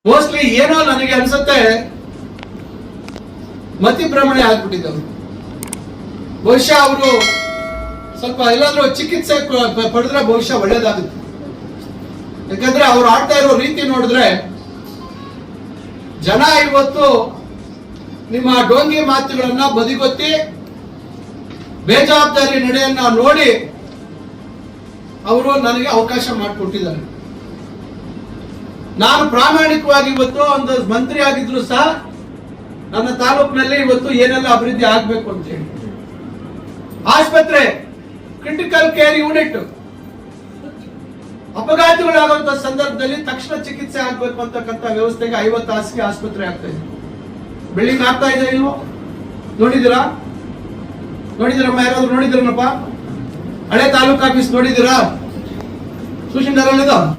Mostly ಏನೋ ನನಗೆ ಅನ್ಸುತ್ತೆ ಮತಿ ಭ್ರಮಣೆ ಆಗ್ಬಿಟ್ಟಿದ್ದವರು. ಬಹುಶಃ ಅವರು ಸ್ವಲ್ಪ ಎಲ್ಲಾದ್ರೂ ಚಿಕಿತ್ಸೆ ಪಡೆದ್ರೆ ಬಹುಶಃ ಒಳ್ಳೇದಾಗುತ್ತೆ. ಯಾಕಂದ್ರೆ ಅವ್ರು ಆಡ್ತಾ ಇರೋ ರೀತಿ ನೋಡಿದ್ರೆ ಜನ ಇವತ್ತು ನಿಮ್ಮ ಡೋಂಗಿ ಮಾತುಗಳನ್ನ ಬದಿಗೊತ್ತಿ ಬೇಜವಾಬ್ದಾರಿ ನಡೆಯನ್ನ ನೋಡಿ ಅವರು ನನಗೆ ಅವಕಾಶ ಮಾಡಿಕೊಟ್ಟಿದ್ದಾರೆ. ನಾನು ಪ್ರಾಮಾಣಿಕವಾಗಿ ಇವತ್ತು ಒಂದು ಮಂತ್ರಿ ಆಗಿದ್ರು ಸಹ ನನ್ನ ತಾಲೂಕಿನಲ್ಲಿ ಇವತ್ತು ಏನೆಲ್ಲ ಅಭಿವೃದ್ಧಿ ಆಗ್ಬೇಕು ಅಂತ ಹೇಳಿ ಆಸ್ಪತ್ರೆ, ಕ್ರಿಟಿಕಲ್ ಕೇರ್ ಯೂನಿಟ್, ಅಪಘಾತಗಳಾಗುವಂತ ಸಂದರ್ಭದಲ್ಲಿ ತಕ್ಷಣ ಚಿಕಿತ್ಸೆ ಆಗ್ಬೇಕು ಅಂತಕ್ಕಂಥ ವ್ಯವಸ್ಥೆಗೆ 50 ಹಾಸಿಗೆ ಆಸ್ಪತ್ರೆ ಆಗ್ತಾ ಇದೆ. ಬಿಲ್ಡಿಂಗ್ ಆಗ್ತಾ ಇದೆ. ನೀವು ನೋಡಿದಿರಾ? ಯಾರಾದ್ರೂ ನೋಡಿದ್ರನಪ್ಪ? ಹಳೆ ತಾಲೂಕು ಆಫೀಸ್ ನೋಡಿದಿರಾ? ಸೂಚನೆ